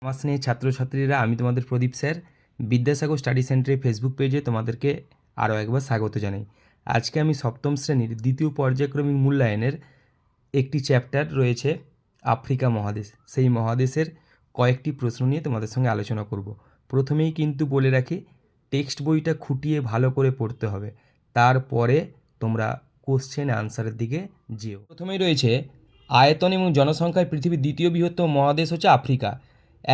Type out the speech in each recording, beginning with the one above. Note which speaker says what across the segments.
Speaker 1: আমার স্নেহের ছাত্রছাত্রীরা, আমি তোমাদের প্রদীপ স্যার বিদ্যাসাগর স্টাডি সেন্টারের ফেসবুক পেজে তোমাদেরকে আরও একবার স্বাগত জানাই। আজকে আমি সপ্তম শ্রেণীর দ্বিতীয় পর্যায়ক্রমিক মূল্যায়নের একটি চ্যাপ্টার রয়েছে আফ্রিকা মহাদেশ, সেই মহাদেশের কয়েকটি প্রশ্ন নিয়ে তোমাদের সঙ্গে আলোচনা করব। প্রথমেই কিন্তু বলে রাখি, টেক্সট বইটা খুঁটিয়ে ভালো করে পড়তে হবে, তারপরে তোমরা কোশ্চেন আনসারের দিকে যেও। প্রথমেই রয়েছে আয়তন এবং জনসংখ্যায় পৃথিবীর দ্বিতীয় বৃহত্তম মহাদেশ হচ্ছে আফ্রিকা।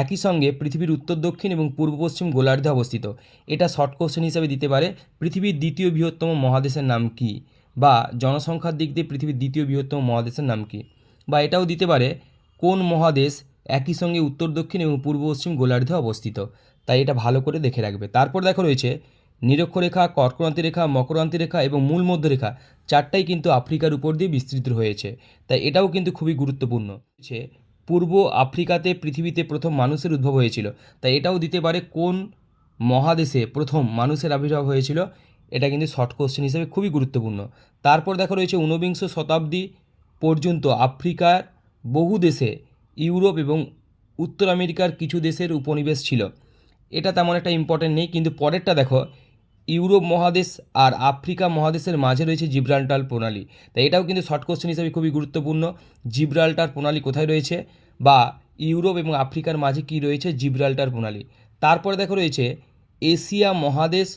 Speaker 1: একই সঙ্গে পৃথিবীর উত্তর দক্ষিণ এবং পূর্ব পশ্চিম গোলার্ধে অবস্থিত। এটা শর্ট কোশ্চেন হিসাবে দিতে পারে, পৃথিবীর দ্বিতীয় বৃহত্তম মহাদেশের নাম কি, বা জনসংখ্যার দিক দিয়ে পৃথিবীর দ্বিতীয় বৃহত্তম মহাদেশের নাম কি, বা এটাও দিতে পারে কোন মহাদেশ একই সঙ্গে উত্তর দক্ষিণ এবং পূর্ব পশ্চিম গোলার্ধে অবস্থিত। তাই এটা ভালো করে দেখে রাখবে। তারপর দেখো রয়েছে নিরক্ষরেখা, কর্কক্রান্তি রেখা, মকরান্তি রেখা এবং মূল মধ্যরেখা, চারটাই কিন্তু আফ্রিকার উপর দিয়ে বিস্তৃত হয়েছে, তাই এটাও কিন্তু খুবই গুরুত্বপূর্ণ। পূর্ব আফ্রিকাতে পৃথিবীতে প্রথম মানুষের উদ্ভব হয়েছিল, তাই এটাও দিতে পারে কোন মহাদেশে প্রথম মানুষের আবির্ভাব হয়েছিল। এটা কিন্তু শর্ট কোশ্চেন হিসেবে খুবই গুরুত্বপূর্ণ। তারপর দেখা রয়েছে ঊনবিংশ শতাব্দী পর্যন্ত আফ্রিকার বহু দেশে ইউরোপ এবং উত্তর আমেরিকার কিছু দেশের উপনিবেশ ছিল। এটা তেমন একটা ইম্পর্টেন্ট নেই, কিন্তু পরেরটা দেখো, ইউরোপ মহাদেশ আর আফ্রিকা মহাদেশের মাঝে রয়েছে জিব্রাল্টার প্রণালী। তাই এটাও কিন্তু শর্ট কোশ্চেন হিসেবে খুবই গুরুত্বপূর্ণ। জিব্রাল্টার প্রণালী কোথায় রয়েছে, বা ইউরোপ এবং আফ্রিকার মাঝে কি রয়েছে, জিব্রাল্টার প্রণালী। তারপরে দেখো রয়েছে এশিয়া মহাদেশ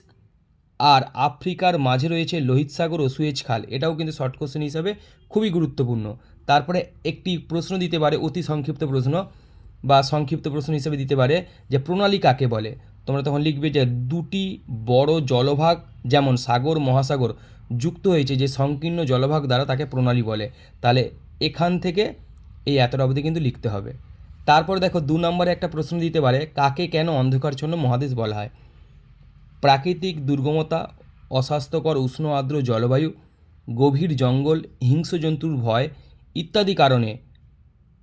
Speaker 1: আর আফ্রিকার মাঝে রয়েছে লোহিত সাগর ও সুয়েজ খাল। এটাও কিন্তু শর্ট কোশ্চেন হিসাবে খুবই গুরুত্বপূর্ণ। তারপরে একটি প্রশ্ন দিতে পারে, অতি সংক্ষিপ্ত প্রশ্ন বা সংক্ষিপ্ত প্রশ্ন হিসেবে দিতে পারে যে প্রণালী কাকে বলে। তোমরা তখন লিখবে যে দুটি বড় জলভাগ যেমন সাগর মহাসাগর যুক্ত হয়েছে যে সংকীর্ণ জলভাগ দ্বারা, তাকে প্রণালী বলে। তাহলে এখান থেকে এই এতটা অবধি কিন্তু লিখতে হবে। তারপর দেখো 2 নম্বরে একটা প্রশ্ন দিতে পারে, কাকে কেন অন্ধকারচ্ছন্ন মহাদেশ বলা হয়। প্রাকৃতিক দুর্গমতা, অস্বাস্থ্যকর উষ্ণ আর্দ্র জলবায়ু, গভীর জঙ্গল, হিংস্র জন্তুর ভয় ইত্যাদি কারণে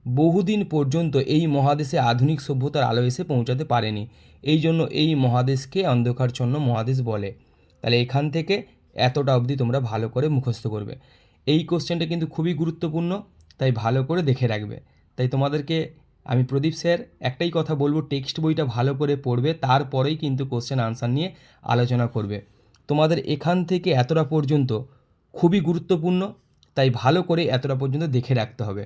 Speaker 1: বহুদিন পর্যন্ত এই মহাদেশে আধুনিক সভ্যতার আলো এসে পৌঁছাতে পারেনি, এই জন্য এই মহাদেশকে অন্ধকারচ্ছন্ন মহাদেশ বলে। তাহলে এখান থেকে এতটা অবধি তোমরা ভালো করে মুখস্থ করবে। এই কোশ্চেনটা কিন্তু খুবই গুরুত্বপূর্ণ, তাই ভালো করে দেখে রাখবে। তাই তোমাদেরকে আমি প্রদীপ স্যার একটাই কথা বলবো, টেক্সট বইটা ভালো করে পড়বে, তারপরেই কিন্তু কোশ্চেন আনসার নিয়ে আলোচনা করবে। তোমাদের এখান থেকে এতটা পর্যন্ত খুবই গুরুত্বপূর্ণ, তাই ভালো করে এতটা পর্যন্ত দেখে রাখতে হবে।